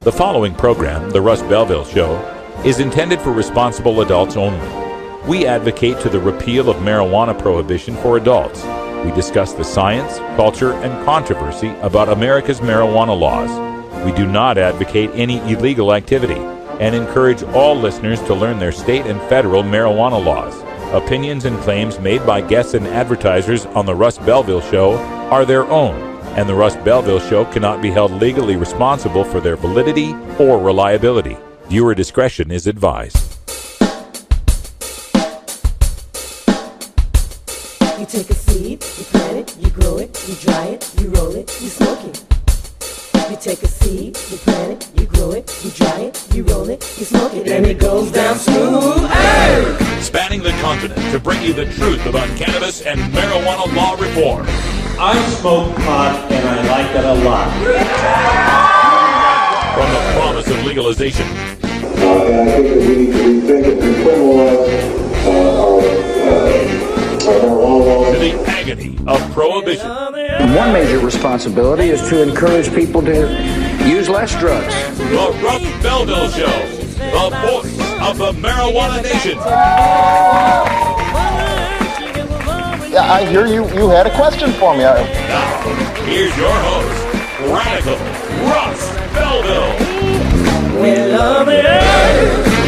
The following program, The Russ Belville Show, is intended for responsible adults only. We advocate to the repeal of marijuana prohibition for adults. We discuss the science, culture, and controversy about America's marijuana laws. We do not advocate any illegal activity and encourage all listeners to learn their state and federal marijuana laws. Opinions and claims made by guests and advertisers on The Russ Belville Show are their own, and The Russ Belville Show cannot be held legally responsible for their validity or reliability. Viewer discretion is advised. You take a seed, you plant it, you grow it, you dry it, you roll it, you smoke it. You take a seed, you plant it, you grow it, you dry it, you roll it, you smoke it, and it goes down smooth. Hey! Spanning the continent to bring you the truth about cannabis and marijuana law reform. I smoke pot and I like it a lot. From the promise of legalization. And I think that we need to rethink and decriminalize our marijuana laws. To the agony of prohibition. One major responsibility is to encourage people to use less drugs. The Russ Belville Show, the voice of the marijuana nation. Yeah, I hear you had a question for me. Now, here's your host, Radical Russ Belville. We love it.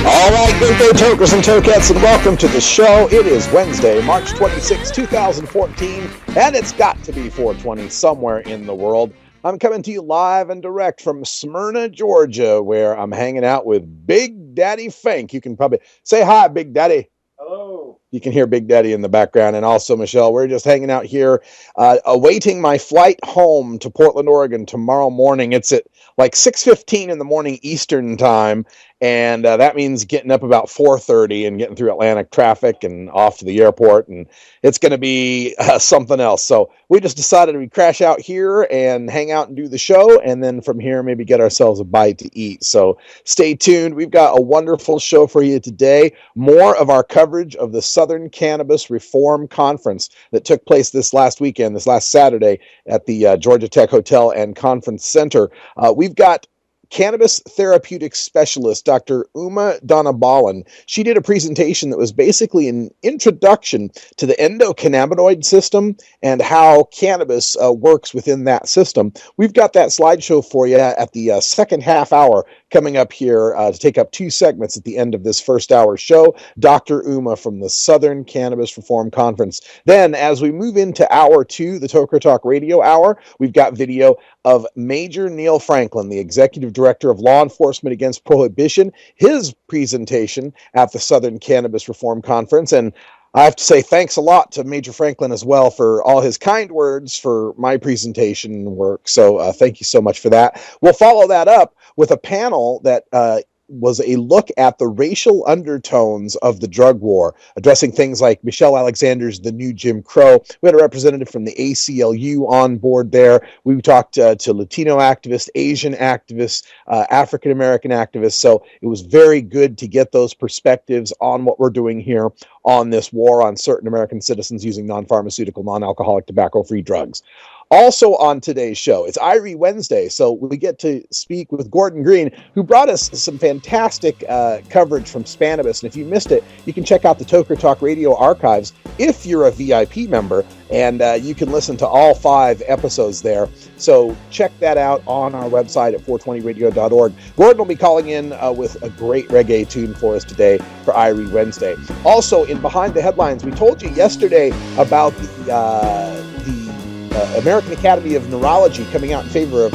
All right, good day, tokers and tokettes, and welcome to the show. It is Wednesday, March 26, 2014, and it's got to be 420 somewhere in the world. I'm coming to you live and direct from Smyrna, Georgia, where I'm hanging out with Big Daddy Fink. You can probably say hi, Big Daddy. Hello. You can hear Big Daddy in the background, and also Michelle. We're just hanging out here, awaiting my flight home to Portland, Oregon tomorrow morning. It's at like 6:15 in the morning Eastern time, and that means getting up about 4:30 and getting through Atlantic traffic and off to the airport, and it's going to be something else. So we just decided we'd crash out here and hang out and do the show, and then from here maybe get ourselves a bite to eat. So stay tuned. We've got a wonderful show for you today. More of our coverage of the Southern Cannabis Reform Conference that took place this last Saturday at the Georgia Tech Hotel and Conference Center. We've got cannabis therapeutic specialist, Dr. Dhanabalan. She did a presentation that was basically an introduction to the endocannabinoid system and how cannabis works within that system. We've got that slideshow for you at the second half hour coming up here to take up two segments at the end of this first hour show. Dr. Uma from the Southern Cannabis Reform Conference. Then, as we move into hour two, the Toker Talk Radio Hour, we've got video of Major Neil Franklin, the Executive Director of Law Enforcement Against Prohibition, his presentation at the Southern Cannabis Reform Conference. And I have to say thanks a lot to Major Franklin as well for all his kind words for my presentation work. So thank you so much for that. We'll follow that up with a panel that was a look at the racial undertones of the drug war, addressing things like Michelle Alexander's The New Jim Crow. We had a representative from the ACLU on board there. We talked to Latino activists, Asian activists, African-American activists. So it was very good to get those perspectives on what we're doing here on this war on certain American citizens using non-pharmaceutical, non-alcoholic, tobacco-free drugs. Also on today's show, it's Irie Wednesday, so we get to speak with Gordon Green, who brought us some fantastic coverage from Spanibus. And if you missed it, you can check out the Toker Talk Radio archives if you're a VIP member, and you can listen to all 5 episodes there. So check that out on our website at 420radio.org. Gordon will be calling in with a great reggae tune for us today for Irie Wednesday. Also, in Behind the Headlines, we told you yesterday about the American Academy of Neurology coming out in favor of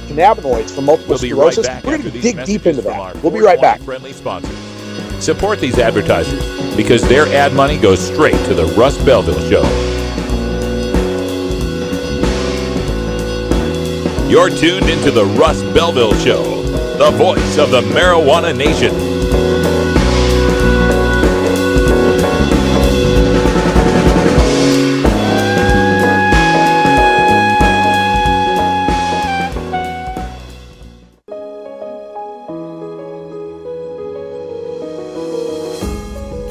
cannabinoids for multiple sclerosis. We're going to dig deep into that. We'll be right back. Friendly sponsors. Support these advertisers because their ad money goes straight to the Russ Belville Show. You're tuned into the Russ Belville Show, the voice of the marijuana nation.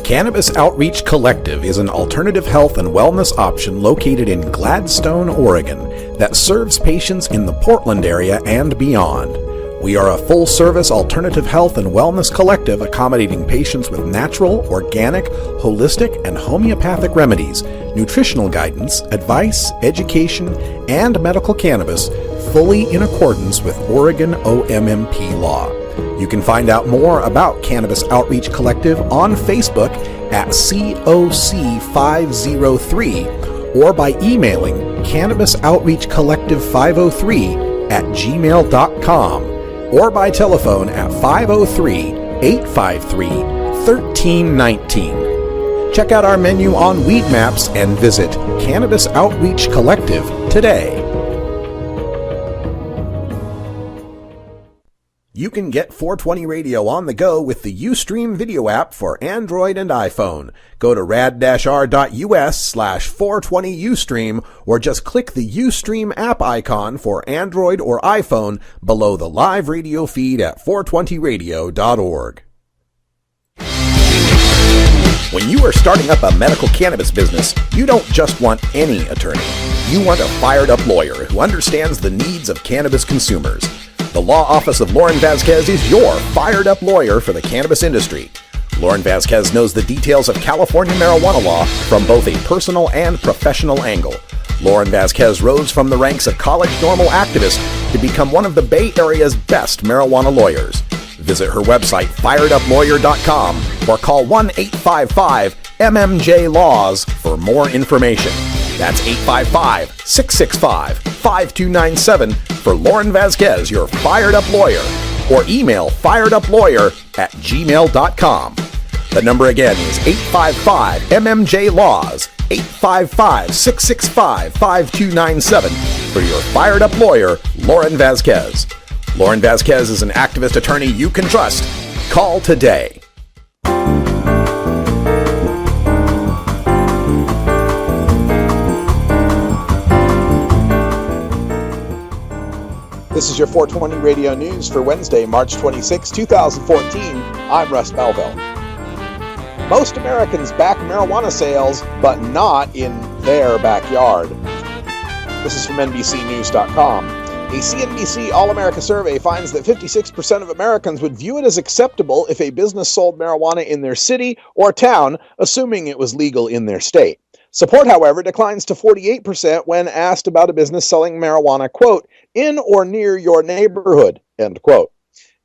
Cannabis Outreach Collective is an alternative health and wellness option located in Gladstone, Oregon, that serves patients in the Portland area and beyond. We are a full-service alternative health and wellness collective accommodating patients with natural, organic, holistic, and homeopathic remedies, nutritional guidance, advice, education, and medical cannabis, fully in accordance with Oregon OMMP law. You can find out more about Cannabis Outreach Collective on Facebook at COC503 or by emailing cannabisoutreachcollective503@gmail.com or by telephone at 503-853-1319. Check out our menu on Weed Maps and visit Cannabis Outreach Collective today. You can get 420 Radio on the go with the Ustream video app for Android and iPhone. Go to rad-r.us/420Ustream or just click the Ustream app icon for Android or iPhone below the live radio feed at 420radio.org. When you are starting up a medical cannabis business, you don't just want any attorney. You want a fired-up lawyer who understands the needs of cannabis consumers. The law office of Lauren Vasquez is your fired-up lawyer for the cannabis industry. Lauren Vasquez knows the details of California marijuana law from both a personal and professional angle. Lauren Vasquez rose from the ranks of college normal activist to become one of the Bay Area's best marijuana lawyers. Visit her website, fireduplawyer.com, or call 1-855-MMJ-LAWS for more information. That's 855-665-5297 for Lauren Vasquez, your fired-up lawyer, or email firedupLawyer@gmail.com. The number again is 855-MMJ-LAWS, 855-665-5297 for your fired-up lawyer, Lauren Vasquez. Lauren Vasquez is an activist attorney you can trust. Call today. This is your 420 Radio News for Wednesday, March 26, 2014. I'm Russ Belville. Most Americans back marijuana sales, but not in their backyard. This is from NBCnews.com. A CNBC All-America survey finds that 56% of Americans would view it as acceptable if a business sold marijuana in their city or town, assuming it was legal in their state. Support, however, declines to 48% when asked about a business selling marijuana, quote, in or near your neighborhood, end quote.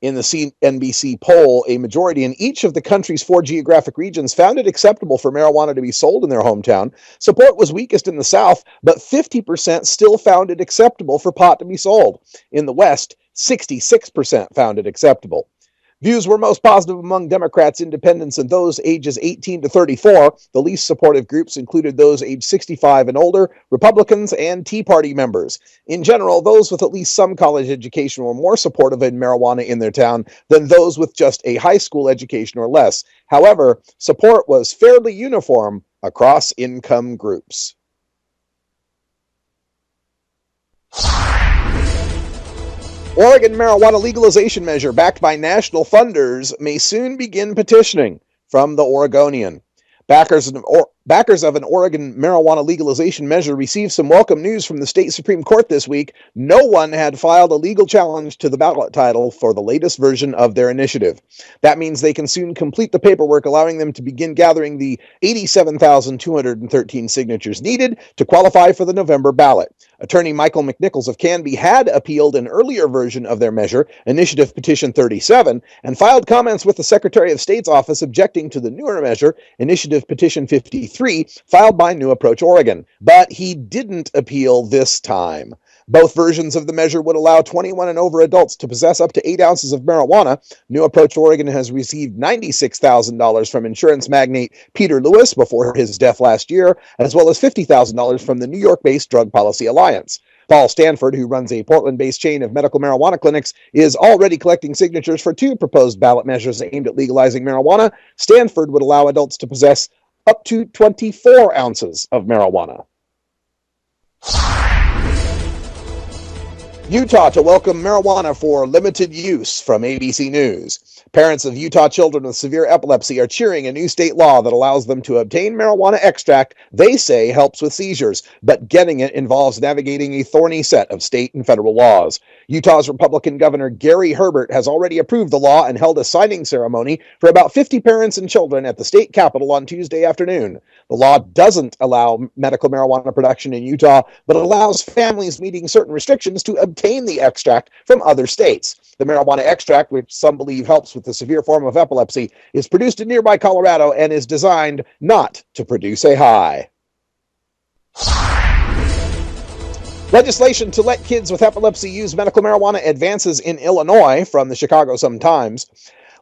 In the CNBC poll, a majority in each of the country's 4 geographic regions found it acceptable for marijuana to be sold in their hometown. Support was weakest in the South, but 50% still found it acceptable for pot to be sold. In the West, 66% found it acceptable. Views were most positive among Democrats, independents, and those ages 18 to 34. The least supportive groups included those aged 65 and older, Republicans, and Tea Party members. In general, those with at least some college education were more supportive of marijuana in their town than those with just a high school education or less. However, support was fairly uniform across income groups. Oregon marijuana legalization measure backed by national funders may soon begin petitioning. From the Oregonian. Backers of an Oregon marijuana legalization measure received some welcome news from the state Supreme Court this week. No one had filed a legal challenge to the ballot title for the latest version of their initiative. That means they can soon complete the paperwork, allowing them to begin gathering the 87,213 signatures needed to qualify for the November ballot. Attorney Michael McNichols of Canby had appealed an earlier version of their measure, Initiative Petition 37, and filed comments with the Secretary of State's office objecting to the newer measure, Initiative Petition 53, filed by New Approach Oregon. But he didn't appeal this time. Both versions of the measure would allow 21 and over adults to possess up to 8 ounces of marijuana. New Approach Oregon has received $96,000 from insurance magnate Peter Lewis before his death last year, as well as $50,000 from the New York-based Drug Policy Alliance. Paul Stanford, who runs a Portland-based chain of medical marijuana clinics, is already collecting signatures for 2 proposed ballot measures aimed at legalizing marijuana. Stanford would allow adults to possess up to 24 ounces of marijuana. Utah to welcome marijuana for limited use from ABC News. Parents of Utah children with severe epilepsy are cheering a new state law that allows them to obtain marijuana extract they say helps with seizures, but getting it involves navigating a thorny set of state and federal laws. Utah's Republican Governor Gary Herbert has already approved the law and held a signing ceremony for about 50 parents and children at the state capitol on Tuesday afternoon. The law doesn't allow medical marijuana production in Utah, but allows families meeting certain restrictions to obtain the extract from other states. The marijuana extract, which some believe helps with the severe form of epilepsy, is produced in nearby Colorado and is designed not to produce a high. Legislation to let kids with epilepsy use medical marijuana advances in Illinois, from the Chicago Sun-Times.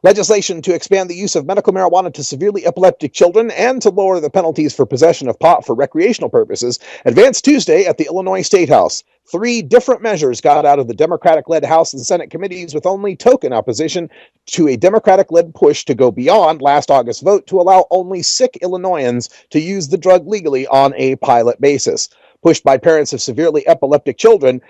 Legislation to expand the use of medical marijuana to severely epileptic children and to lower the penalties for possession of pot for recreational purposes advanced Tuesday at the Illinois State House. 3 different measures got out of the Democratic-led House and Senate committees, with only token opposition to a Democratic-led push to go beyond last August's vote to allow only sick Illinoisans to use the drug legally on a pilot basis. Pushed by parents of severely epileptic children,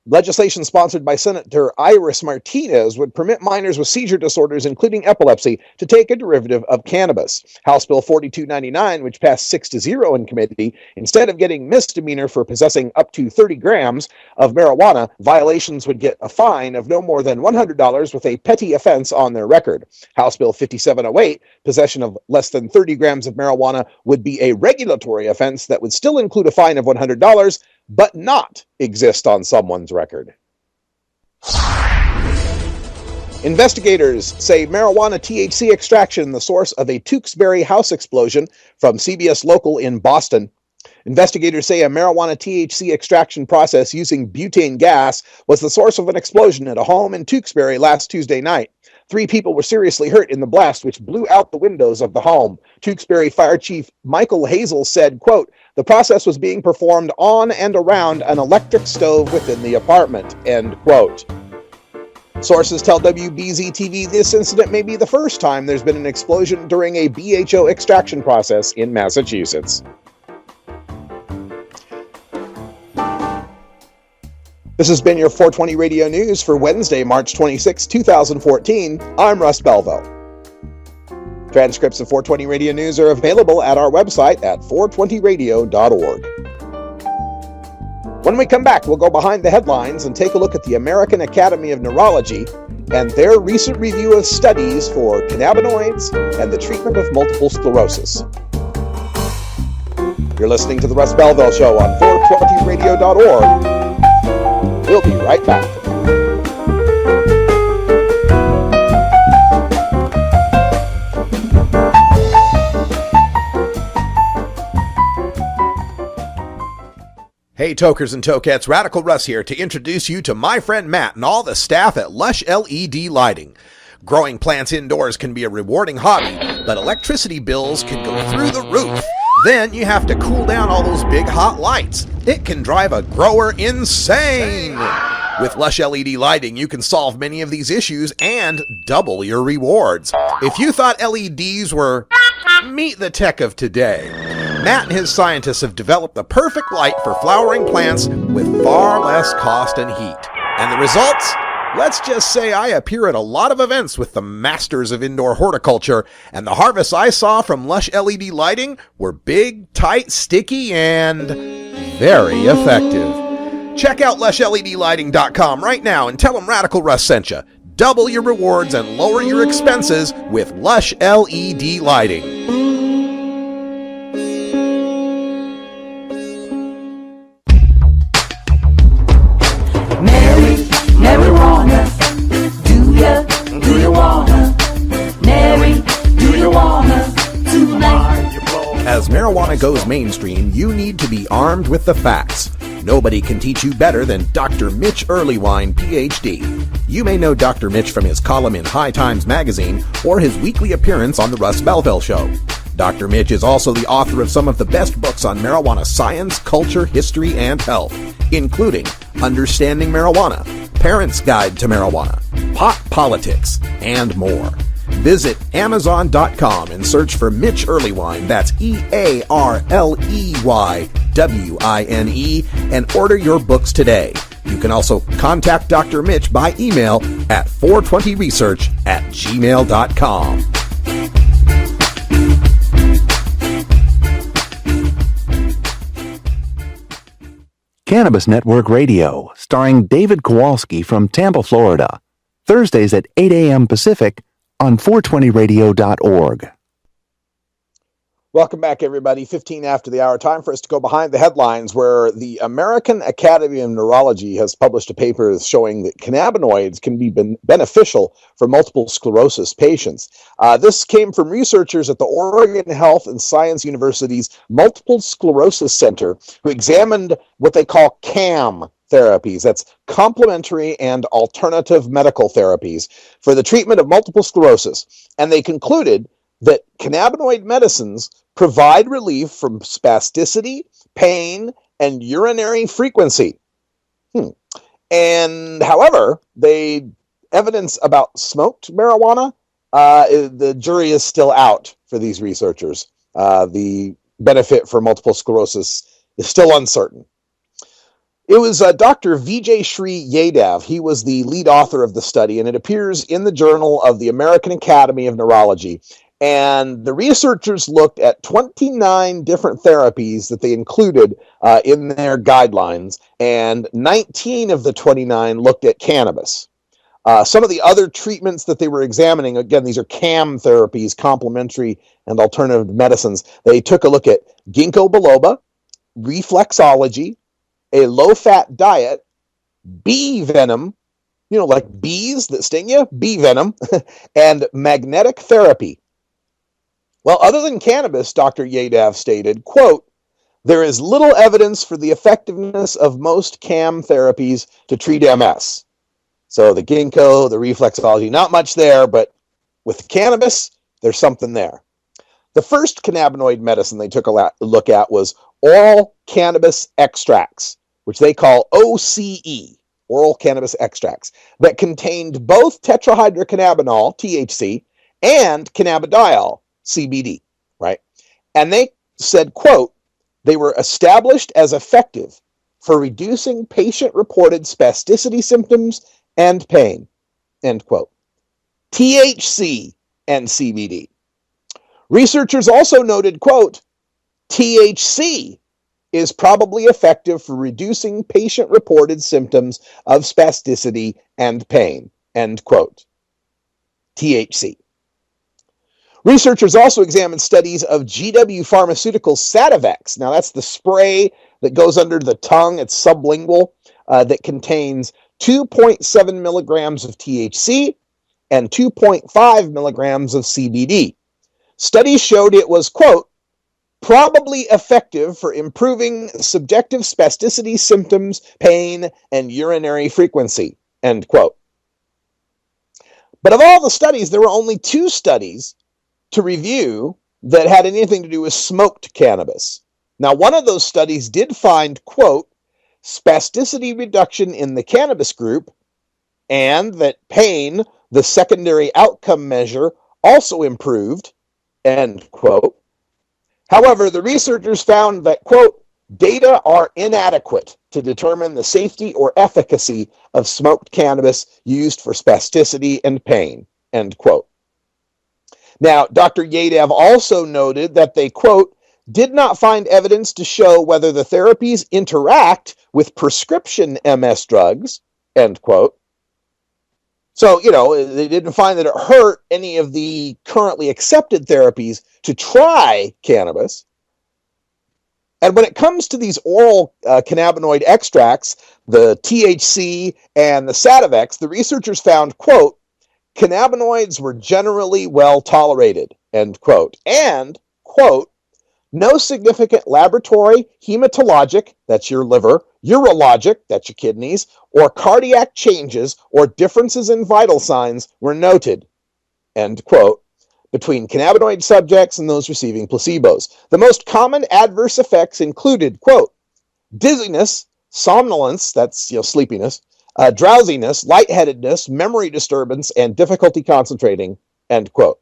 legislation sponsored by Senator Iris Martinez would permit minors with seizure disorders, including epilepsy, to take a derivative of cannabis. House Bill 4299, which passed 6-0 in committee, instead of getting misdemeanor for possessing up to 30 grams of marijuana, violations would get a fine of no more than $100 with a petty offense on their record. House Bill 5708, possession of less than 30 grams of marijuana, would be a regulatory offense that would still include a fine of $100, but not exist on someone's record. Investigators say marijuana THC extraction the source of a Tewksbury house explosion, from CBS Local in Boston. Investigators say a marijuana THC extraction process using butane gas was the source of an explosion at a home in Tewksbury last Tuesday night. 3 people were seriously hurt in the blast, which blew out the windows of the home. Tewksbury Fire Chief Michael Hazel said, quote, "The process was being performed on and around an electric stove within the apartment," end quote. Sources tell WBZ-TV this incident may be the first time there's been an explosion during a BHO extraction process in Massachusetts. This has been your 420 Radio News for Wednesday, March 26, 2014. I'm Russ Belville. Transcripts of 420 Radio News are available at our website at 420radio.org. When we come back, we'll go behind the headlines and take a look at the American Academy of Neurology and their recent review of studies for cannabinoids and the treatment of multiple sclerosis. You're listening to The Russ Belville Show on 420radio.org. We'll be right back. Hey tokers and tokettes, Radical Russ here to introduce you to my friend Matt and all the staff at Lush LED Lighting. Growing plants indoors can be a rewarding hobby, but electricity bills can go through the roof. Then you have to cool down all those big hot lights. It can drive a grower insane. With Lush LED Lighting, you can solve many of these issues and double your rewards. If you thought LEDs were meet the tech of today, Matt and his scientists have developed the perfect light for flowering plants with far less cost and heat. And the results? Let's just say I appear at a lot of events with the masters of indoor horticulture, and the harvests I saw from Lush LED Lighting were big, tight, sticky, and very effective. Check out LushLEDlighting.com right now and tell them Radical Russ sent you. Double your rewards and lower your expenses with Lush LED Lighting. Marijuana, do you wanna? Mary, do you wanna? Tonight. As marijuana goes mainstream, you need to be armed with the facts. Nobody can teach you better than Dr. Mitch Earlywine, Ph.D. You may know Dr. Mitch from his column in High Times magazine or his weekly appearance on The Russ Belville Show. Dr. Mitch is also the author of some of the best books on marijuana science, culture, history, and health, including Understanding Marijuana, Parents' Guide to Marijuana, Pot Politics, and more. Visit Amazon.com and search for Mitch Earlywine, that's EARLEYWINE, and order your books today. You can also contact Dr. Mitch by email at 420research@gmail.com. Cannabis Network Radio, starring David Kowalski from Tampa, Florida. Thursdays at 8 a.m. Pacific on 420radio.org. Welcome back, everybody. 15 after the hour. Time for us to go behind the headlines, where the American Academy of Neurology has published a paper showing that cannabinoids can be beneficial for multiple sclerosis patients. This came from researchers at the Oregon Health and Science University's Multiple Sclerosis Center, who examined what they call CAM therapies. That's complementary and alternative medical therapies for the treatment of multiple sclerosis. And they concluded that cannabinoid medicines provide relief from spasticity, pain, and urinary frequency. And however, evidence about smoked marijuana, the jury is still out for these researchers. The benefit for multiple sclerosis is still uncertain. It was Dr. Vijay Sri Yadav. He was the lead author of the study, and it appears in the Journal of the American Academy of Neurology. And the researchers looked at 29 different therapies that they included in their guidelines, and 19 of the 29 looked at cannabis. Some of the other treatments that they were examining, again, these are CAM therapies, complementary and alternative medicines. They took a look at ginkgo biloba, reflexology, a low-fat diet, bee venom, like bees that sting you, bee venom, and magnetic therapy. Well, other than cannabis, Dr. Yadav stated, quote, "There is little evidence for the effectiveness of most CAM therapies to treat MS." So the ginkgo, the reflexology, not much there, but with cannabis, there's something there. The first cannabinoid medicine they took a look at was oral cannabis extracts, which they call OCE, oral cannabis extracts, that contained both tetrahydrocannabinol, THC, and cannabidiol, CBD, right? And they said, quote, "They were established as effective for reducing patient-reported spasticity symptoms and pain," end quote. THC and CBD. Researchers also noted, quote, "THC is probably effective for reducing patient-reported symptoms of spasticity and pain," end quote. THC. Researchers also examined studies of GW Pharmaceuticals Sativex. Now, that's the spray that goes under the tongue. It's sublingual, that contains 2.7 milligrams of THC and 2.5 milligrams of CBD. Studies showed it was, quote, "probably effective for improving subjective spasticity symptoms, pain, and urinary frequency," end quote. But of all the studies, there were only 2 studies to review that had anything to do with smoked cannabis. Now, one of those studies did find, quote, "spasticity reduction in the cannabis group," and that pain, the secondary outcome measure, also improved, end quote. However, the researchers found that, quote, "data are inadequate to determine the safety or efficacy of smoked cannabis used for spasticity and pain," end quote. Now, Dr. Yadav also noted that they, quote, "did not find evidence to show whether the therapies interact with prescription MS drugs," end quote. So, they didn't find that it hurt any of the currently accepted therapies to try cannabis. And when it comes to these oral cannabinoid extracts, the THC and the Sativex, the researchers found, quote, "cannabinoids were generally well tolerated," end quote. And, quote, "no significant laboratory, hematologic," that's your liver, urologic, that's your kidneys, or cardiac changes or differences in vital signs were noted," end quote, between cannabinoid subjects and those receiving placebos. The most common adverse effects included, quote, "dizziness, somnolence," that's sleepiness, "drowsiness, lightheadedness, memory disturbance, and difficulty concentrating," end quote.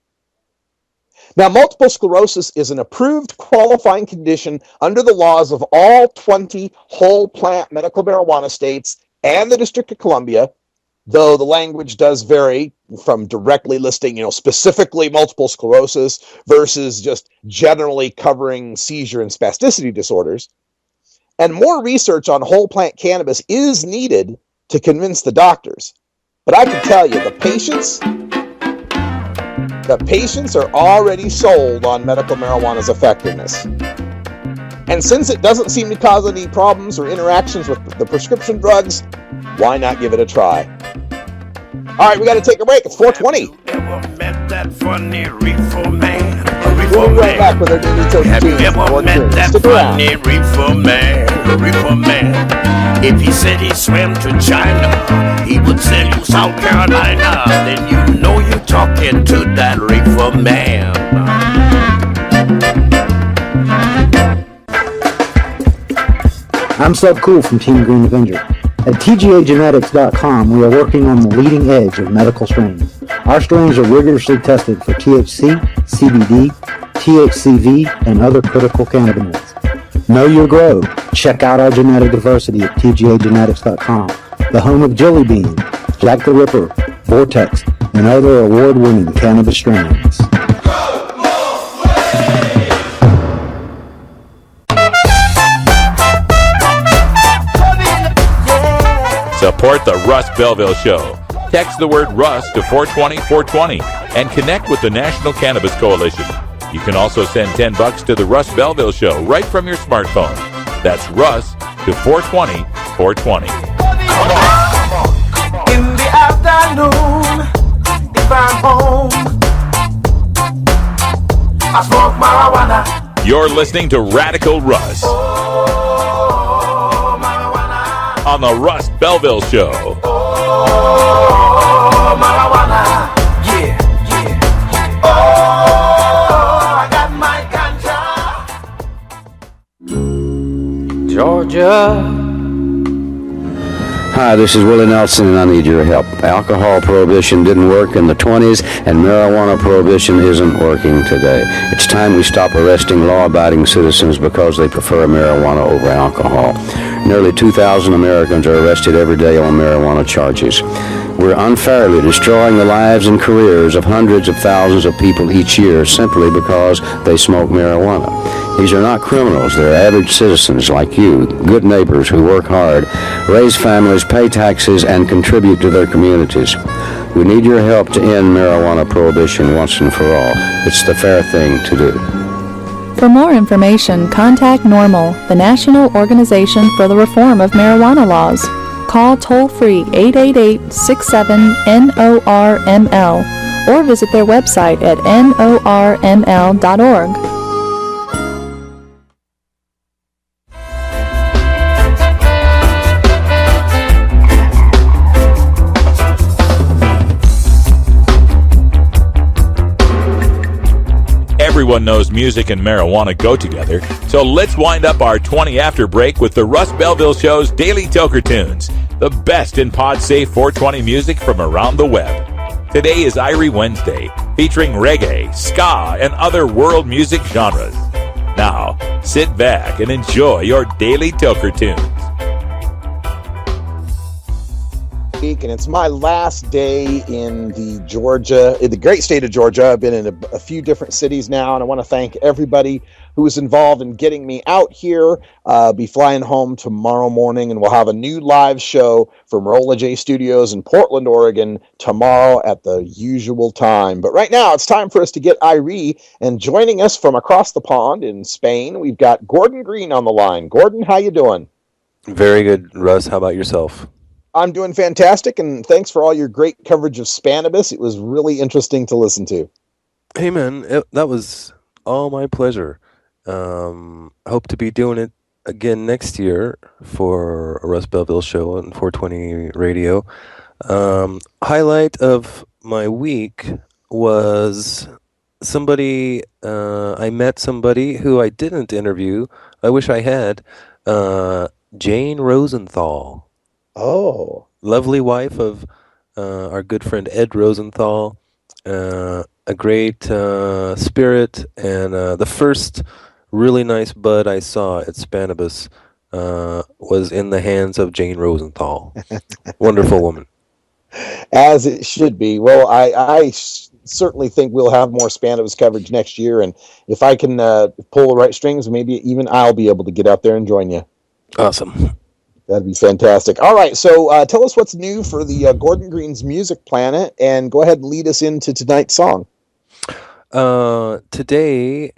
Now, multiple sclerosis is an approved qualifying condition under the laws of all 20 whole plant medical marijuana states and the District of Columbia, though the language does vary from directly listing, specifically multiple sclerosis versus just generally covering seizure and spasticity disorders. And more research on whole plant cannabis is needed to convince the doctors. But I can tell you, the patients are already sold on medical marijuana's effectiveness. And since it doesn't seem to cause any problems or interactions with the prescription drugs, why not give it a try? All right, we got to take a break. It's 4:20. We'll be right back with our daily token. Have you ever met that funny reefer man? If he said he swam to China, he would sell you South Carolina. Then you know you're talking to that reefer man. I'm Sub Cool from Team Green Avenger. At TGAgenetics.com, we are working on the leading edge of medical strains. Our strains are rigorously tested for THC, CBD, THCV, and other critical cannabinoids. Know your grow. Check out our genetic diversity at TGAgenetics.com, the home of Jelly Bean, Jack the Ripper, Vortex, and other award-winning cannabis strains. Support the Russ Belville Show. Text the word Russ to 420-420 and connect with the National Cannabis Coalition. You can also send $10 to the Russ Belville Show right from your smartphone. That's Russ to 420-420. In the afternoon, if I'm home, I smoke marijuana. You're listening to Radical Russ on the Russ Belville Show. Marijuana, yeah. I got my ganja. Georgia. Hi, this is Willie Nelson, and I need your help. Alcohol prohibition didn't work in the 20s, and marijuana prohibition isn't working today. It's time we stop arresting law-abiding citizens because they prefer marijuana over alcohol. Nearly 2,000 Americans are arrested every day on marijuana charges. We're unfairly destroying the lives and careers of hundreds of thousands of people each year simply because they smoke marijuana. These are not criminals. They're average citizens like you, good neighbors who work hard, raise families, pay taxes, and contribute to their communities. We need your help to end marijuana prohibition once and for all. It's the fair thing to do. For more information, contact NORML, the National Organization for the Reform of Marijuana Laws. Call toll-free 888-67-NORML or visit their website at norml.org. Everyone knows music and marijuana go together, so let's wind up our 20 after break with the Russ Belville Show's Daily Toker Tunes, the best in pod-safe 420 music from around the web. Today is Irie Wednesday, featuring reggae, ska, and other world music genres. Now, sit back and enjoy your Daily Toker Tunes. And it's my last day in the great state of Georgia. I've been in a few different cities now, and I want to thank everybody who was involved in getting me out here. Be flying home tomorrow morning, and we'll have a new live show from Rolla J Studios in Portland, Oregon tomorrow at the usual time. But right now, it's time for us to get Irie, and joining us from across the pond in Spain, we've got Gordon Green on the line. Gordon, how you doing? Very good, Russ. How about yourself? I'm doing fantastic, and thanks for all your great coverage of Spanibus. It was really interesting to listen to. Hey, man, that was all my pleasure. Hope to be doing it again next year for a Russ Belville show on 420 Radio. Highlight of my week was I met somebody who I didn't interview. I wish I had. Jane Rosenthal. Oh. Lovely wife of our good friend Ed Rosenthal. A great spirit, and the first really nice bud I saw at Spanibus was in the hands of Jane Rosenthal. Wonderful woman. As it should be. Well, I certainly think we'll have more Spannabis coverage next year, and if I can pull the right strings, maybe even I'll be able to get out there and join you. Awesome. That'd be fantastic. All right, so tell us what's new for the Gordon Green's Music Planet, and go ahead and lead us into tonight's song. Today,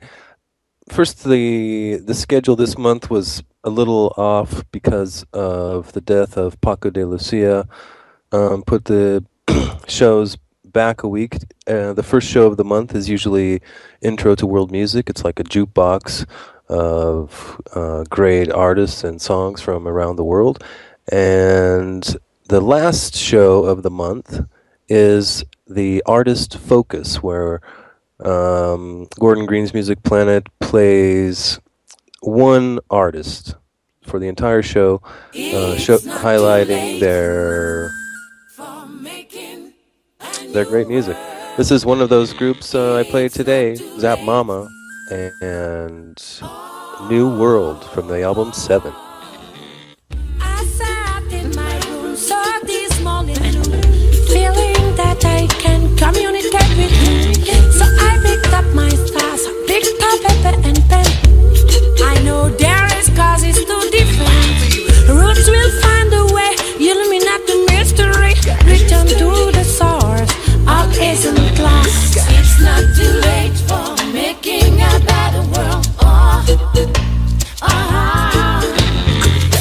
first, the schedule this month was a little off because of the death of Paco de Lucia. Put the shows back a week. The first show of the month is usually Intro to World Music. It's like a jukebox of great artists and songs from around the world. And the last show of the month is the Artist Focus, where Gordon Green's Music Planet plays one artist for the entire show, highlighting their great music. This is one of those groups I played today, Zap Mama and New World from the album 7. I sat in my room, saw this morning, feeling that I can communicate with you. So I picked up my stars, picked up paper and pen. I know there is causes to defend. Roots will find a way, illuminate the mystery. Return to the source, all isn't lost. It's not too late for making a better world.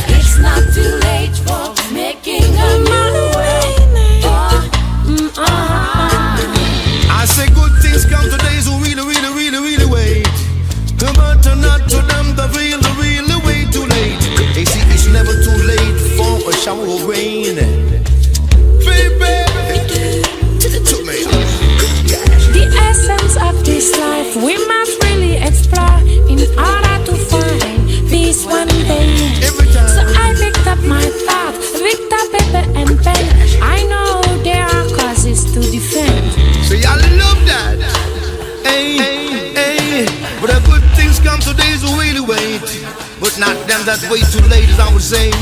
It's not too late for making a new world. I say good things come to days who really wait. But not to them the really way too late. They see it's never too late for a shower of rain. Baby, the essence of this life we must really explore in order to find peace one day. So I picked up my thoughts, picked up paper and pen. I know there are causes to defend. See, I love that. Hey, but the good things come to days who really wait. But not them that's way too late, as I would say.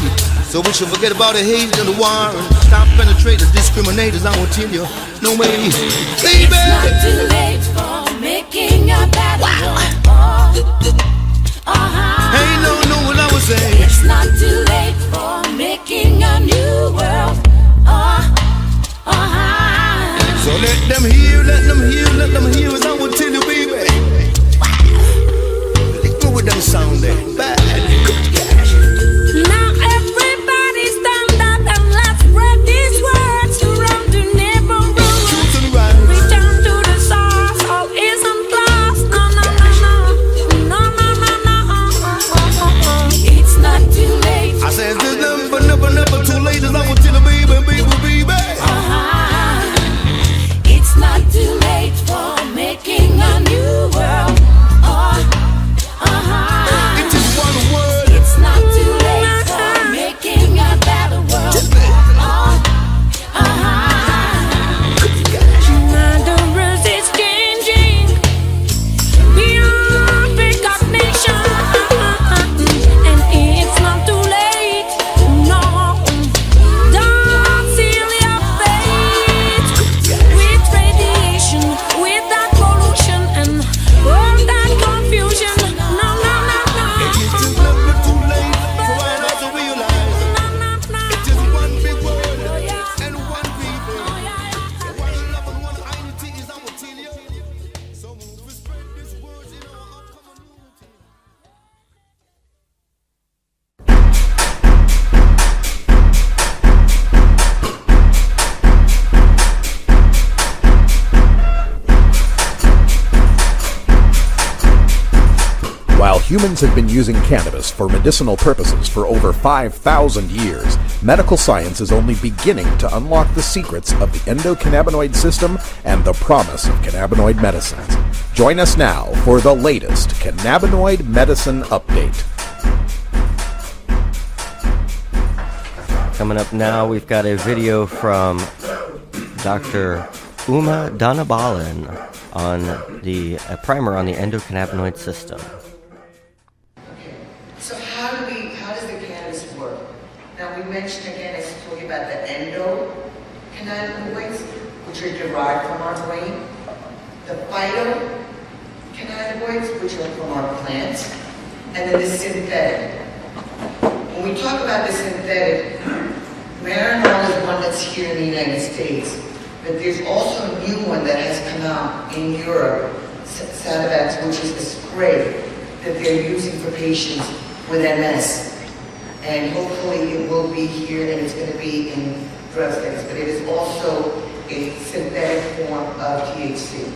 So we should forget about the hate and the war and stop penetrating discriminators. I will tell you, no way, baby. It's not too late for making a better world. Hey, no, what I was saying. It's not too late for making a new world. So let them hear, as I will tell you, baby. Let go with them sound there, bad. Now everybody stand up and let's spread these words around the neighborhood. Return to the source, all isn't lost. No. It's not too late. I said to them, but never too late, as I will tell you, baby. It's not too late for making a new world. It is one word. It's not too late for making a better world. The world is changing beyond recognition, and it's not too late. No, don't seal your fate with radiation, with that pollution and all that confusion. No. It is never too late for us to realize. It is one big word and one people. One love and one unity is our tell you. So we spread these words in our community. While humans have been using cannabis for medicinal purposes for over 5,000 years, medical science is only beginning to unlock the secrets of the endocannabinoid system and the promise of cannabinoid medicines. Join us now for the latest cannabinoid medicine update. Coming up now, we've got a video from Dr. Uma Dhanabalan on a primer on the endocannabinoid system. So how does the which are derived from our brain, the phytocannabinoids, which are from our plants, and then the synthetic. When we talk about the synthetic, Marinol is one that's here in the United States, but there's also a new one that has come out in Europe, Sativex, which is a spray that they're using for patients with MS. And hopefully it will be here and it's going to be in drug studies, but it is also a synthetic form of THC.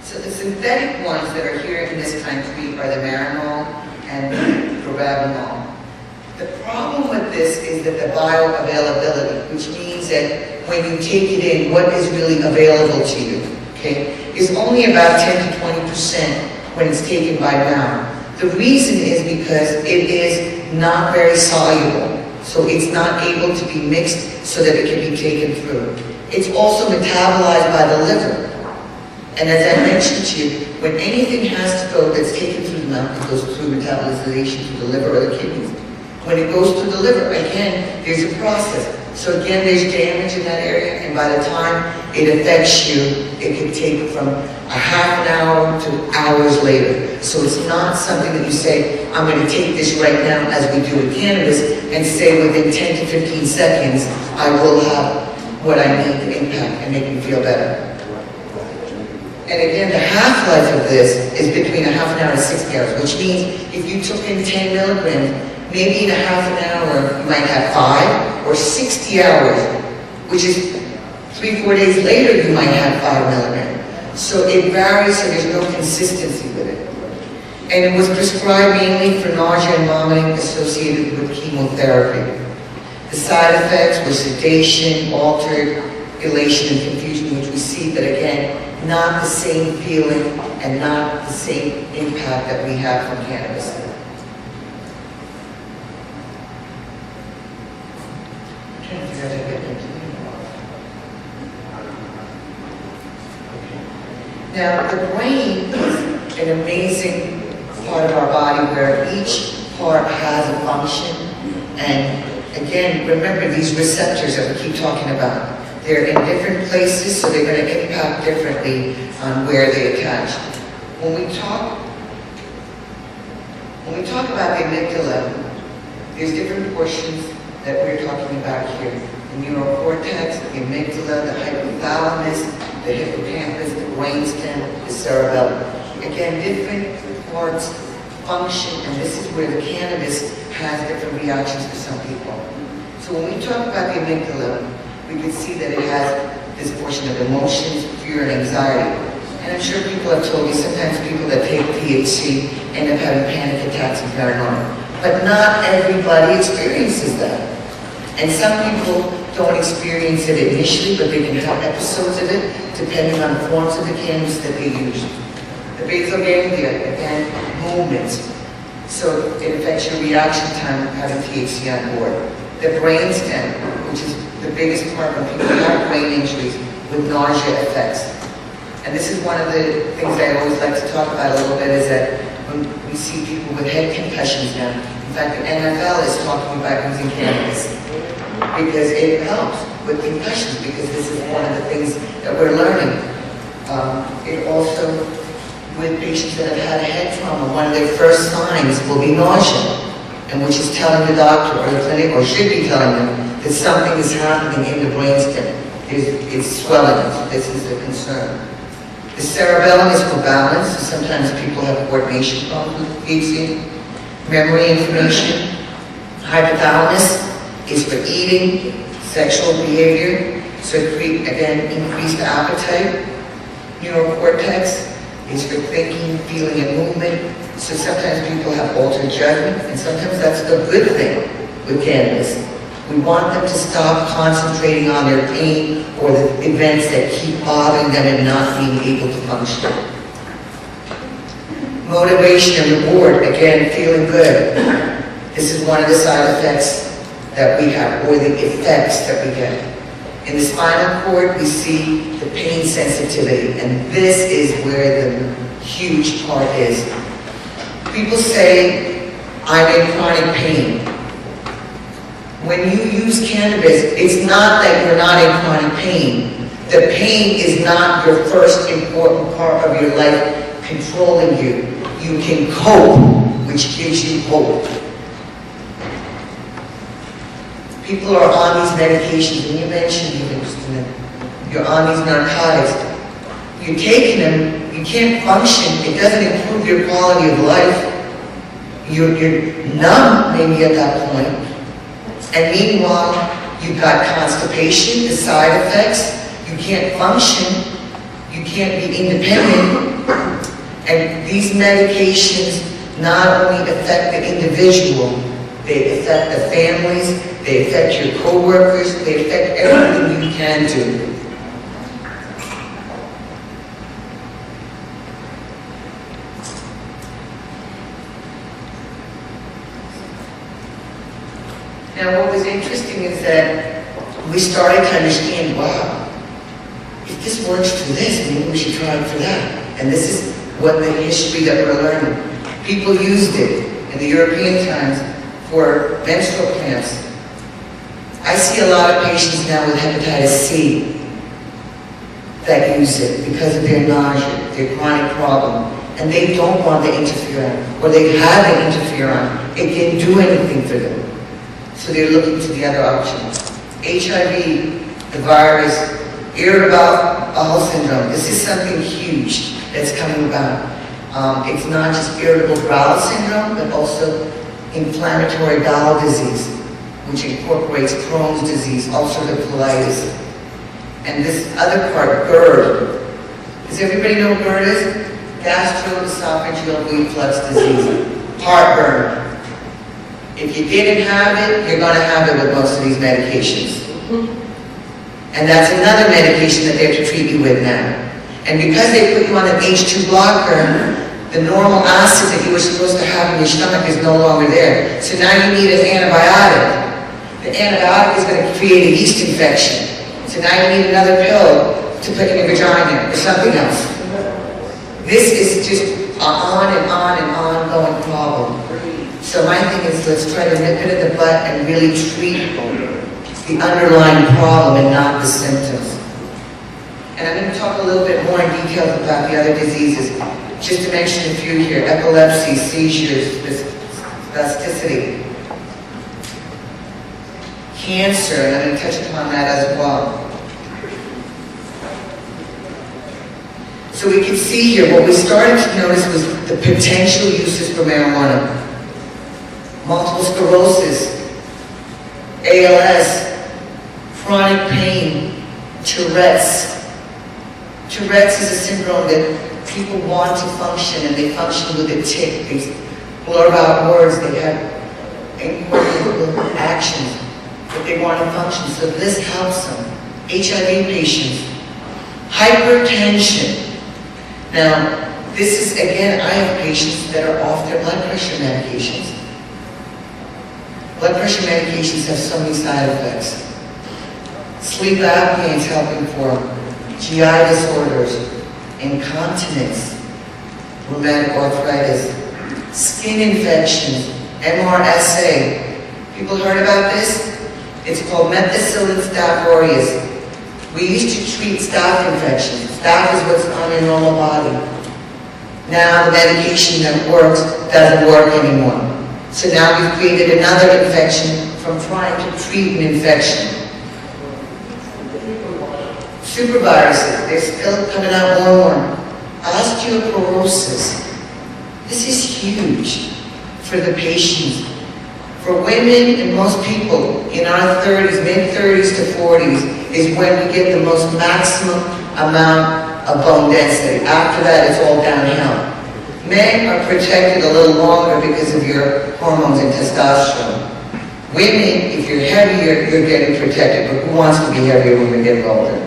So the synthetic ones that are here in this country are the Marinol and the Belville. The problem with this is that the bioavailability, which means that when you take it in, what is really available to you, okay, is only about 10 to 20% when it's taken by mouth. The reason is because it is not very soluble, so it's not able to be mixed so that it can be taken through. It's also metabolized by the liver. And as I mentioned to you, when anything has to go that's taken through the mouth, it goes through metabolization to the liver or the kidneys. When it goes through the liver, again, there's a process. So again, there's damage in that area, and by the time it affects you, it can take from a half an hour to hours later. So it's not something that you say, I'm going to take this right now, as we do with cannabis, and say within 10 to 15 seconds, I will have what I need to impact and make me feel better. And again, the half-life of this is between a half an hour and 60 hours, which means if you took in 10 milligrams, maybe in a half an hour, you might have 5 or 60 hours, which is 3-4 days later, you might have 5 milligrams. So it varies, so there's no consistency with it. And it was prescribed mainly for nausea and vomiting associated with chemotherapy. The side effects were sedation, altered elation, and confusion, which we see, but again, not the same feeling and not the same impact that we have from cannabis. Now, the brain is an amazing part of our body where each part has a function. And again, remember these receptors that we keep talking about. They're in different places, so they're going to impact differently on where they attach. When we talk about the amygdala, there's different portions that we're talking about here. The neurocortex, the amygdala, the hypothalamus, the hippocampus, the brainstem, the cerebellum. Again, different parts function, and this is where the cannabis has different reactions for some people. So when we talk about the amygdala, we can see that it has this portion of emotions, fear, and anxiety. And I'm sure people have told you sometimes people that take THC end up having panic attacks and paranoia. But not everybody experiences that. And some people don't experience it initially, but they can have episodes of it depending on the forms of the cannabis that they use. The basal ganglia, again, movements. So it affects your reaction time of having THC on board. The brainstem, which is the biggest part when people have brain injuries with nausea effects. And this is one of the things I always like to talk about a little bit, is that when we see people with head concussions now, in fact the NFL is talking about using cannabis because it helps with concussions, because this is one of the things that we're learning. It also, with patients that have had a head trauma, one of their first signs will be nausea, and which is telling the doctor or the clinic, or should be telling them, that something is happening in the brainstem. It's swelling. This is a concern. The cerebellum is for balance. So sometimes people have coordination problems with THC. Memory information. Hypothalamus is for eating, sexual behavior. So again, increased appetite. Neurocortex is for thinking, feeling, and movement. So sometimes people have altered judgment, and sometimes that's a good thing with cannabis. We want them to stop concentrating on their pain or the events that keep bothering them and not being able to function. Motivation and reward, again, feeling good. This is one of the side effects that we have, or the effects that we get. In the spinal cord, we see the pain sensitivity, and this is where the huge part is. People say, I'm in chronic pain. When you use cannabis, it's not that you're not in chronic pain. The pain is not your first important part of your life controlling you. You can cope, which gives you hope. People are on these medications, and you mentioned even just a minute, you're on these narcotics. You're taking them, you can't function, it doesn't improve your quality of life. You're numb maybe at that point. And meanwhile, you've got constipation, the side effects, you can't function, you can't be independent. And these medications not only affect the individual, they affect the families, they affect your co-workers, they affect everything you can do. Now what was interesting is that we started to understand, wow, if this works for this, maybe we should try it for that. And this is what the history that we're learning. People used it in the European times for menstrual cramps. I see a lot of patients now with hepatitis C that use it because of their nausea, their chronic problem, and they don't want the interferon, or they have an interferon. It didn't do anything for them. So they're looking to the other options. HIV, the virus, irritable bowel syndrome. This is something huge that's coming about. It's not just irritable bowel syndrome, but also inflammatory bowel disease, which incorporates Crohn's disease, ulcerative colitis. And this other part, GERD. Does everybody know what GERD is? Gastroesophageal reflux disease, heartburn. If you didn't have it, you're going to have it with most of these medications. And that's another medication that they have to treat you with now. And because they put you on an H2 blocker, the normal acid that you were supposed to have in your stomach is no longer there. So now you need an antibiotic. The antibiotic is going to create a yeast infection. So now you need another pill to put in your vagina or something else. This is just an on and on and on going problem. So my thing is, let's try to nip it in the butt and really treat the underlying problem and not the symptoms. And I'm going to talk a little bit more in detail about the other diseases. Just to mention a few here: epilepsy, seizures, spasticity, cancer, and I'm going to touch upon that as well. So we can see here, what we started to notice was the potential uses for marijuana. Multiple sclerosis, ALS, chronic pain, Tourette's. Tourette's is a syndrome that people want to function, and they function with a tic. They blur out words, they have incoordinate actions, but they want to function. So this helps them. HIV patients, hypertension. Now, this is, again, I have patients that are off their blood pressure medications. Blood pressure medications have so many side effects. Sleep apnea is helping for GI disorders, incontinence, rheumatic arthritis, skin infections, MRSA. People heard about this? It's called methicillin staph aureus. We used to treat staph infections. Staph is what's on your normal body. Now the medication that works doesn't work anymore. So now we've created another infection from trying to treat an infection. Superviruses, they're still coming out more and more. Osteoporosis. This is huge for the patients. For women and most people in our 30s, mid-30s to 40s, is when we get the most maximum amount of bone density. After that, it's all downhill. Men are protected a little longer because of your hormones and testosterone. Women, if you're heavier, you're getting protected, but who wants to be heavier when we get older?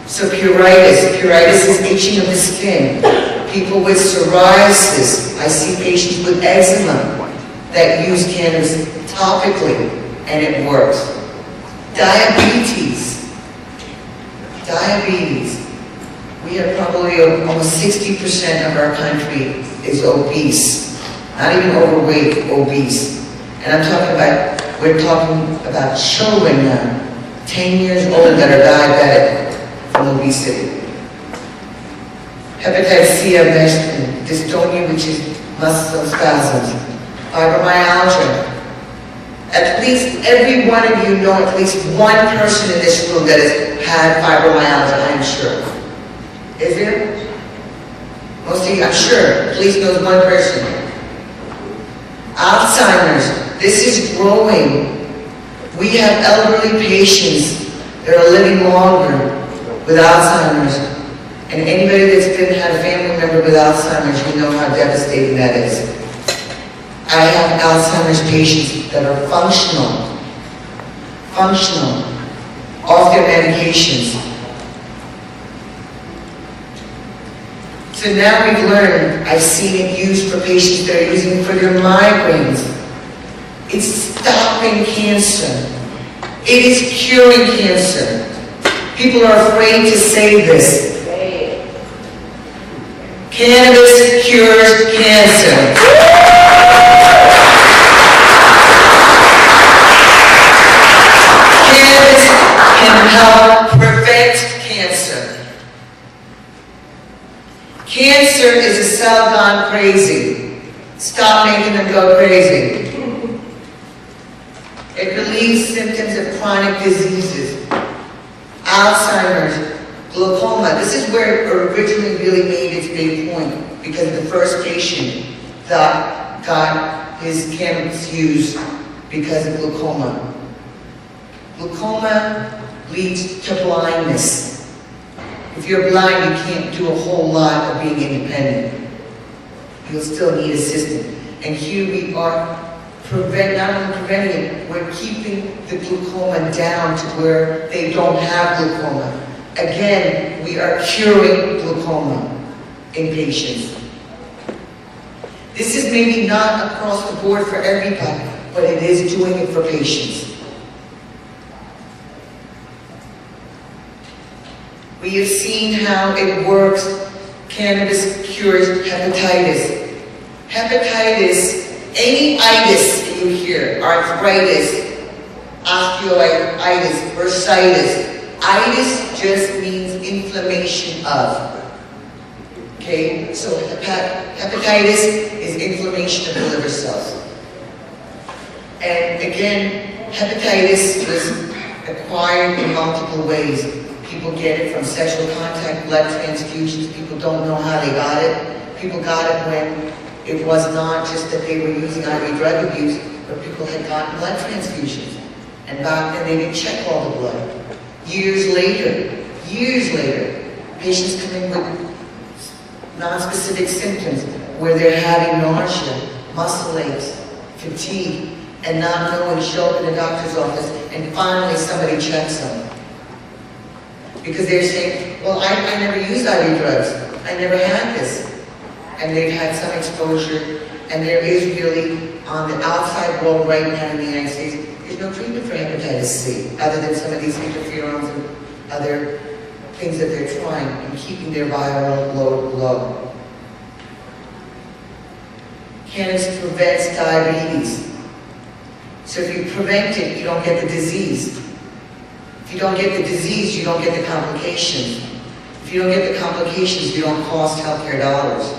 So pruritus. Pruritus is itching of the skin. People with psoriasis. I see patients with eczema that use cannabis topically, and it works. Diabetes. Diabetes. We have probably almost 60% of our country is obese. Not even overweight, obese. And we're talking about children now, 10 years old that are diabetic from obesity. Hepatitis C, I mentioned, dystonia, which is muscle spasms, fibromyalgia. At least every one of you know at least one person in this room that has had fibromyalgia, I am sure. Is there? Most of you, I'm sure, at least knows one person. Alzheimer's, this is growing. We have elderly patients that are living longer with Alzheimer's. And anybody that's had a family member with Alzheimer's, you know how devastating that is. I have Alzheimer's patients that are functional, off their medications. So now we've learned, I've seen it used for patients that are using it for their migraines. It's stopping cancer. It is curing cancer. People are afraid to say this. Cannabis cures cancer. Cannabis can help prevent cancer. Cancer is a cell gone crazy. Stop making them go crazy. It relieves symptoms of chronic diseases. Alzheimer's, glaucoma. This is where it originally really made its big point, because the first patient that got his cannabis used because of glaucoma. Glaucoma leads to blindness. If you're blind, you can't do a whole lot of being independent. You'll still need assistance. And here we are not only preventing it, we're keeping the glaucoma down to where they don't have glaucoma. Again, we are curing glaucoma in patients. This is maybe not across the board for everybody, but it is doing it for patients. We have seen how it works. Cannabis cures hepatitis. Hepatitis, any itis that you hear, arthritis, osteoitis, bursitis. Itis just means inflammation of. Okay, so hepatitis is inflammation of the liver cells. And again, hepatitis was acquired in multiple ways. People get it from sexual contact, blood transfusions. People don't know how they got it. People got it when it was not just that they were using IV drug abuse, but people had gotten blood transfusions. And back then they didn't check all the blood. Years later, patients come in with non-specific symptoms where they're having nausea, muscle aches, fatigue, and not knowing, show up in a doctor's office, and finally somebody checks them. Because they're saying, well, I never used IV drugs. I never had this. And they've had some exposure, and there is really, on the outside world right now in the United States, there's no treatment for hepatitis C, other than some of these interferons and other things that they're trying and keeping their viral load low. Cannabis prevents diabetes. So if you prevent it, you don't get the disease. If you don't get the disease, you don't get the complications. If you don't get the complications, you don't cost healthcare dollars.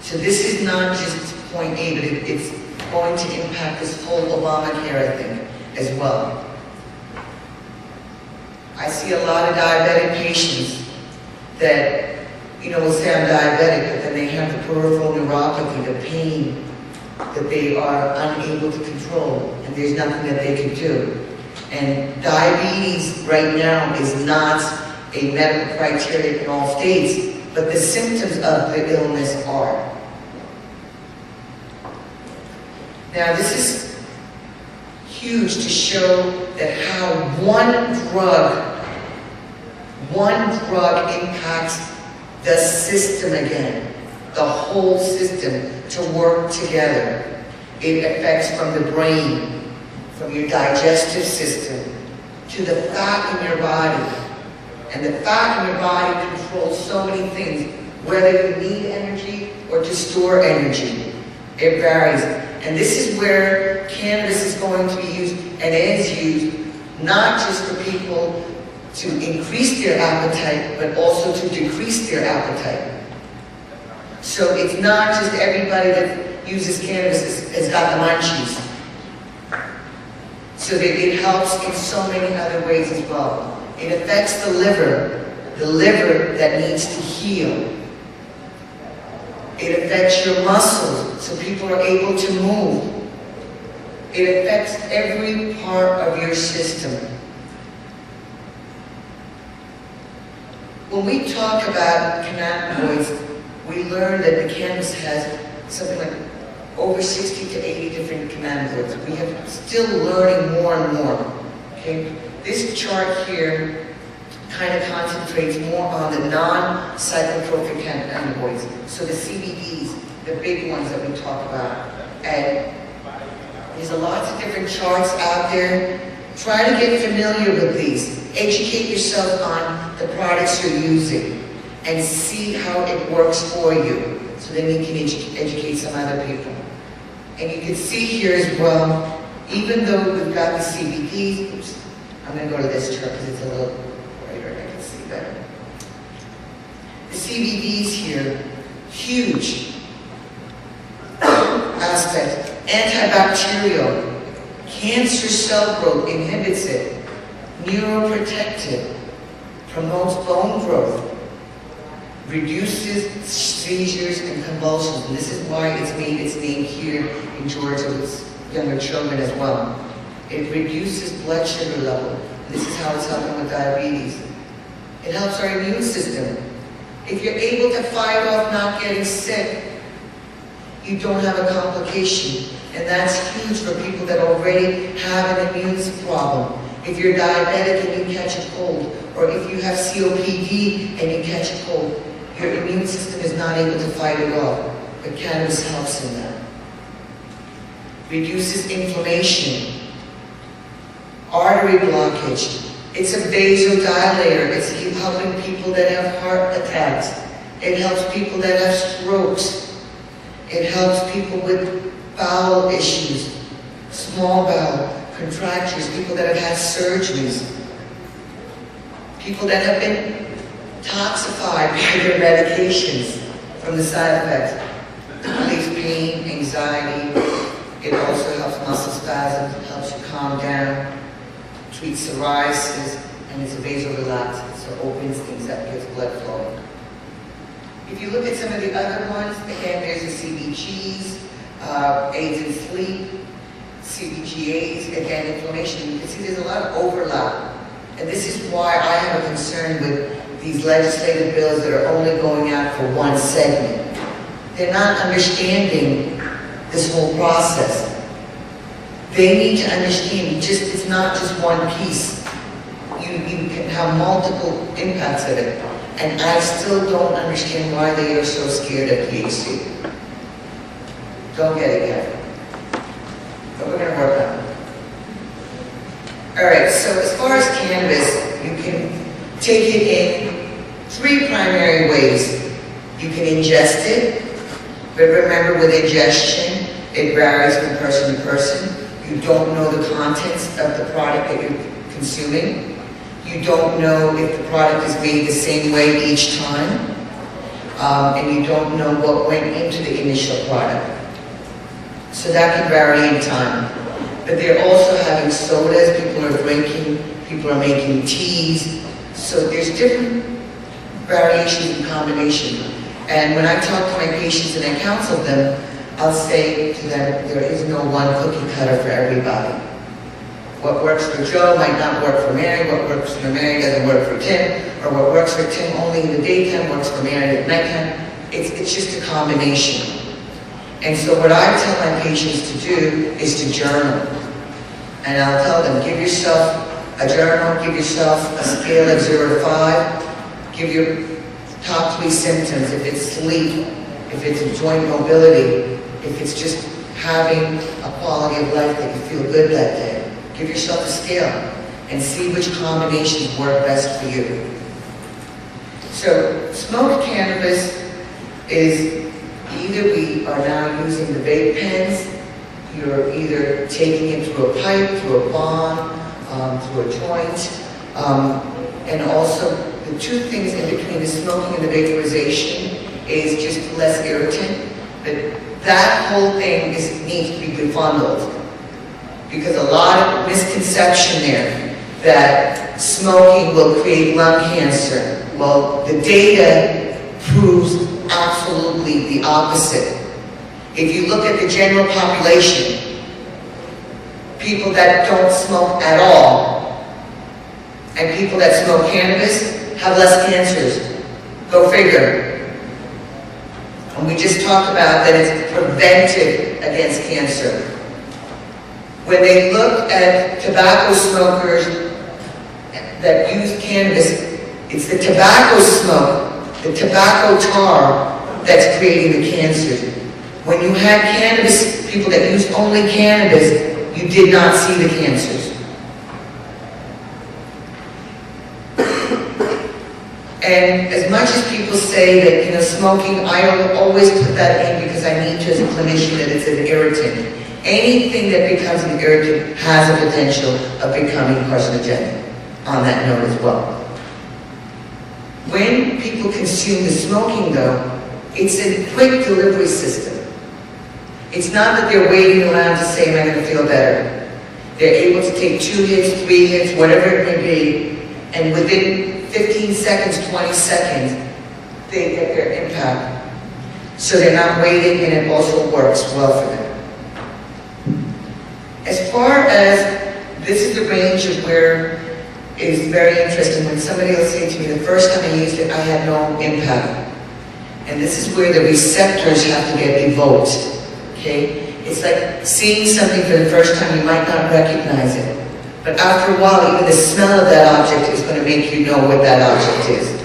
So this is not just point A, but it's going to impact this whole Obamacare, I think, as well. I see a lot of diabetic patients that, will say I'm diabetic, but then they have the peripheral neuropathy, the pain that they are unable to control, and there's nothing that they can do. And diabetes right now is not a medical criteria in all states, but the symptoms of the illness are. Now this is huge to show that how one drug impacts the system again, the whole system to work together. It affects from the brain, from your digestive system, to the fat in your body. And the fat in your body controls so many things. whether you need energy or to store energy. It varies. And this is where cannabis is going to be used and is used, not just for people to increase their appetite, but also to decrease their appetite. So it's not just everybody that uses cannabis has got the munchies. So that it helps in so many other ways as well. It affects the liver that needs to heal. It affects your muscles, so people are able to move. It affects every part of your system. When we talk about cannabinoids, we learn that the cannabis has something like over 60 to 80 different cannabinoids. We have still learning more and more. Okay? This chart here kind of concentrates more on the non-psychotropic cannabinoids. So the CBDs, the big ones that we talk about. And there's lots of different charts out there. Try to get familiar with these. Educate yourself on the products you're using and see how it works for you. So then you can educate some other people. And you can see here as well, even though we've got the CBDs, oops, I'm going to go to this chart because it's a little brighter and I can see better. The CBDs here, huge aspect. Antibacterial, cancer cell growth, inhibits it. Neuroprotective, promotes bone growth. Reduces seizures and convulsions. And this is why it's made its name here in Georgia with younger children as well. It reduces blood sugar level. This is how it's helping with diabetes. It helps our immune system. If you're able to fight off not getting sick, you don't have a complication. And that's huge for people that already have an immune problem. If you're diabetic and you catch a cold, or if you have COPD and you catch a cold, your immune system is not able to fight it off. But cannabis helps in that. Reduces inflammation. Artery blockage. It's a vasodilator. It's helping people that have heart attacks. It helps people that have strokes. It helps people with bowel issues, small bowel, contractures, people that have had surgeries, people that have been toxified by their medications from the side effects. It relieves pain, anxiety. It also helps muscle spasms, it helps you calm down, treats psoriasis, and it's a vasorelaxant, so opens things up, gets blood flowing. If you look at some of the other ones, again, there's the CBGs, aids in sleep, CBGAs, again, inflammation. You can see there's a lot of overlap. And this is why I have a concern with these legislative bills that are only going out for one segment. They're not understanding this whole process. They need to understand, it's not just one piece. You can have multiple impacts of it. And I still don't understand why they are so scared of THC. Don't get it yet. But we're going to work on it. Alright, so as far as cannabis, you can take it in three primary ways. You can ingest it, but remember with ingestion, it varies from person to person. You don't know the contents of the product that you're consuming. You don't know if the product is made the same way each time. And you don't know what went into the initial product. So that can vary in time. But they're also having sodas, people are drinking, people are making teas. So there's different variations and combinations. And when I talk to my patients and I counsel them, I'll say to them, there is no one cookie cutter for everybody. What works for Joe might not work for Mary, what works for Mary doesn't work for Tim, or what works for Tim only in the daytime works for Mary at nighttime. It's just a combination. And so what I tell my patients to do is to journal. And I'll tell them, give yourself a journal, give yourself a scale of 0 to 5, give your top 3 symptoms, if it's sleep, if it's joint mobility, if it's just having a quality of life that you feel good that day. Give yourself a scale and see which combinations work best for you. So, smoked cannabis is either we are now using the vape pens, you're either taking it through a pipe, through a bong, through a joint, and also the two things in between the smoking and the vaporization is just less irritant. But that whole thing needs to be befundled, because a lot of misconception there that smoking will create lung cancer. Well, the data proves absolutely the opposite. If you look at the general population, people that don't smoke at all and people that smoke cannabis have less cancers. Go figure. And we just talked about that it's preventive against cancer. When they look at tobacco smokers that use cannabis, it's the tobacco smoke, the tobacco tar that's creating the cancers. When you had cannabis, people that used only cannabis, you did not see the cancers. And as much as people say that, you know, smoking, I always put that in because I need to, as a clinician, that it's an irritant. Anything that becomes an irritant has a potential of becoming carcinogenic on that note as well. When people consume the smoking, though, it's a quick delivery system. It's not that they're waiting around to say, am I going to feel better? They're able to take 2 hits, 3 hits, whatever it may be, and within 15 seconds, 20 seconds, they get their impact. So they're not waiting, and it also works well for them. As far as, this is the range of where it is very interesting. When somebody will say to me, the first time I used it, I had no impact. And this is where the receptors have to get evoked, okay? It's like seeing something for the first time, you might not recognize it. But after a while, even the smell of that object is going to make you know what that object is.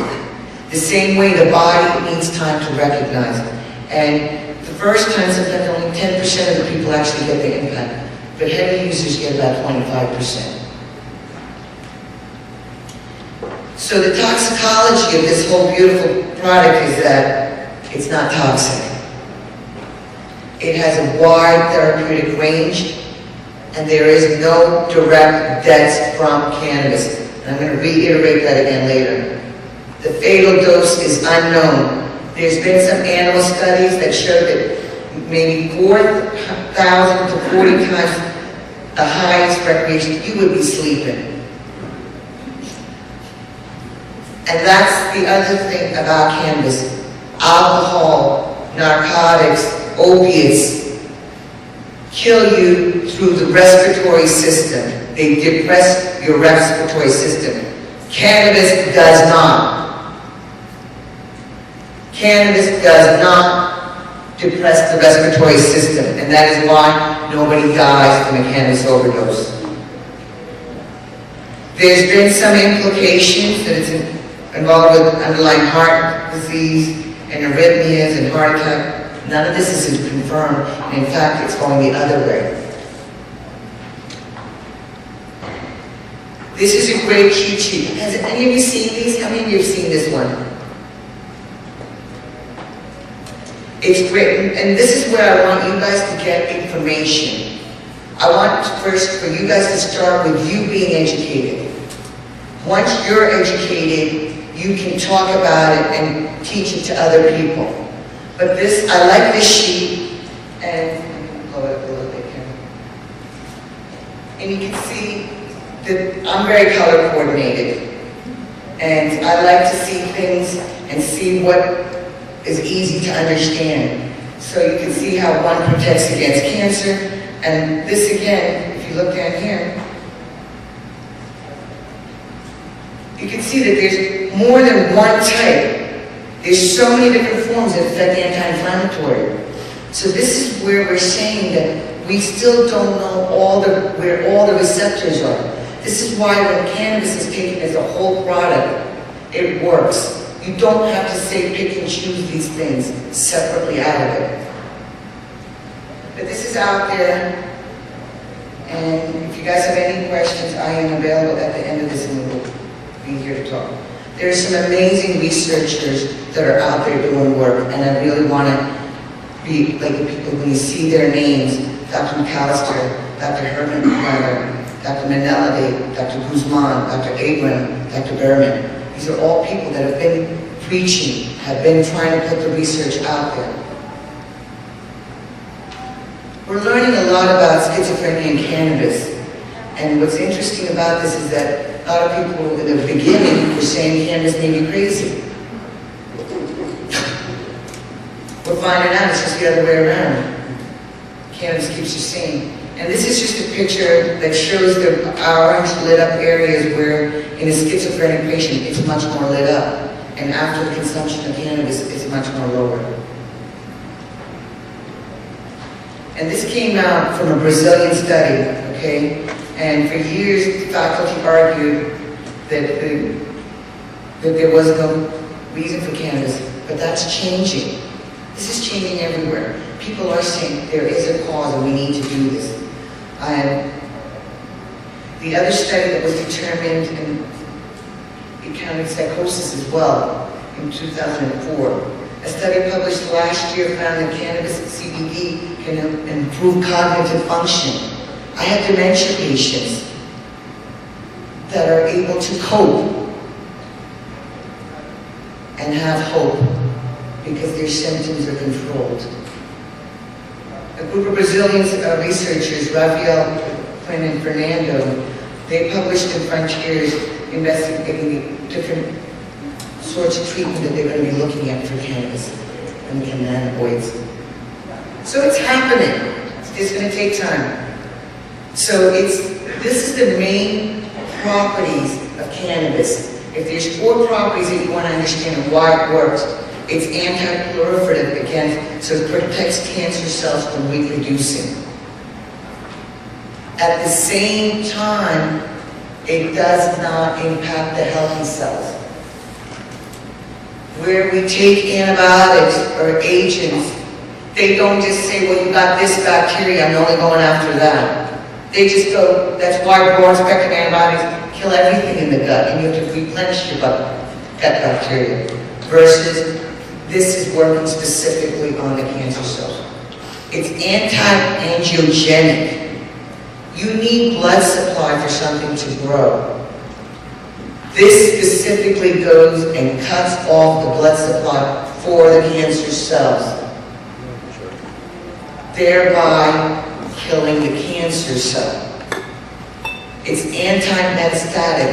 The same way the body needs time to recognize it. And the first time, sometimes only 10% of the people actually get the impact. But heavy users get about 25%. So the toxicology of this whole beautiful product is that it's not toxic. It has a wide therapeutic range, and there is no direct deaths from cannabis. And I'm going to reiterate that again later. The fatal dose is unknown. There's been some animal studies that show that maybe 4,000 to 40 times the highest recreation, you would be sleeping. And that's the other thing about cannabis. Alcohol, narcotics, opiates kill you through the respiratory system. They depress your respiratory system. Cannabis does not. Cannabis does not depress the respiratory system, and that is why nobody dies from a cannabis overdose. There's been some implications that it's involved with underlying heart disease and arrhythmias and heart attack. None of this is confirmed, and in fact, it's going the other way. This is a great cheat sheet. Has any of you seen these? How many of you have seen this one? It's great, and this is where I want you guys to get information. I want first for you guys to start with you being educated. Once you're educated, you can talk about it and teach it to other people. But this, I like this sheet, and blow it up a little bit here. And you can see that I'm very color coordinated. And I like to see things and see what is easy to understand. So you can see how one protects against cancer. And this again, if you look down here, you can see that there's more than one type. There's so many different forms that affect anti-inflammatory. So this is where we're saying that we still don't know where all the receptors are. This is why when cannabis is taken as a whole product, it works. You don't have to say pick and choose these things separately out of it. But this is out there, and if you guys have any questions, I am available at the end of this, and we'll be here to talk. There's some amazing researchers that are out there doing work, and I really want to be like the people when you see their names, Dr. McAllister, Dr. Herman Miller, Dr. Menelade, Dr. Guzman, Dr. Abram, Dr. Berman. These are all people that have been preaching, have been trying to put the research out there. We're learning a lot about schizophrenia and cannabis. And what's interesting about this is that a lot of people in the beginning were saying cannabis made me crazy. We're finding out it's just the other way around. Cannabis keeps you sane. And this is just a picture that shows the orange lit up areas where in a schizophrenic patient it's much more lit up. And after the consumption of cannabis it's much more lower. And this came out from a Brazilian study, okay? And for years the faculty argued that there was no reason for cannabis, but that's changing. This is changing everywhere. People are saying there is a cause and we need to do this. The other study that was determined and it counted psychosis as well in 2004. A study published last year found that cannabis CBD can improve cognitive function. I have dementia patients that are able to cope and have hope because their symptoms are controlled. A group of Brazilian researchers, Rafael, Quinn, and Fernando, they published in Frontiers investigating the different sorts of treatment that they're going to be looking at for cannabis and cannabinoids. So it's happening. It's just going to take time. So this is the main properties of cannabis. If there's 4 properties that you want to understand why it works, it's anti-proliferative, again, so it protects cancer cells from reproducing. At the same time, it does not impact the healthy cells. Where we take antibiotics or agents, they don't just say, well, you got this bacteria, I'm only going after that. They just go, that's why broad-spectrum antibiotics kill everything in the gut, and you have to replenish your gut bacteria. Versus, this is working specifically on the cancer cells. It's anti-angiogenic. You need blood supply for something to grow. This specifically goes and cuts off the blood supply for the cancer cells, thereby killing the cancer cell. It's anti-metastatic.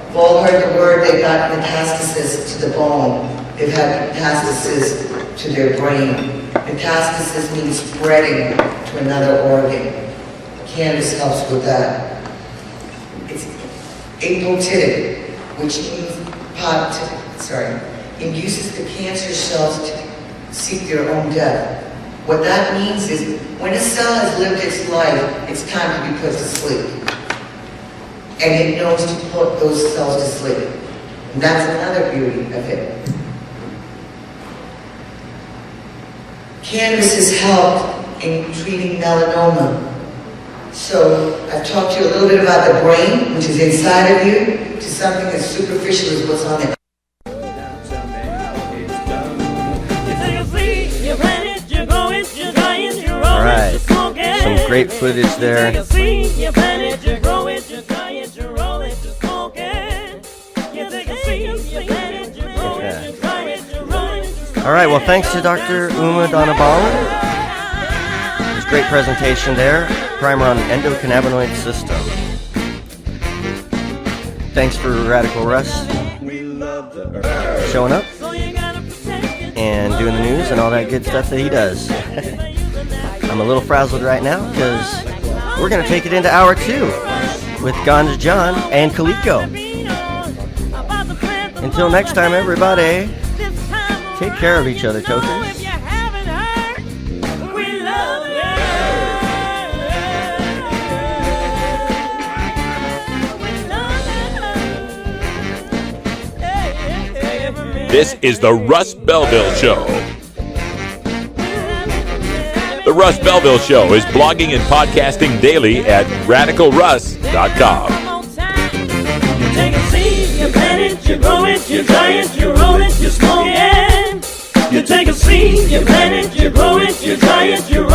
You've all heard the word, they've got metastasis to the bone. They've had metastasis to their brain. Metastasis means spreading to another organ. Cannabis helps with that. It's apoptotic, which means induces the cancer cells to seek their own death. What that means is when a cell has lived its life, it's time to be put to sleep. And it knows to put those cells to sleep. And that's another beauty of it. Cannabis has helped in treating melanoma. So I've talked to you a little bit about the brain, which is inside of you, to something as superficial as what's on the Alright, some great footage there. Alright, well thanks to Dr. Uma Dhanabalan. It was a great presentation there. Primer on the endocannabinoid system. Thanks for Radical Russ showing up and doing the news and all that good stuff that he does. I'm a little frazzled right now because we're going to take it into hour 2 with Ganja John and Kaliko. Until next time, everybody, take care of each other, tokers. This is the Russ Belville Show. The Russ Belville Show is blogging and podcasting daily at radicalruss.com. Take a seat, you it, you grow it, you dry it, you roll it, you smoke it. You take a seed, you plant it, you grow it, you dry it, you roll it.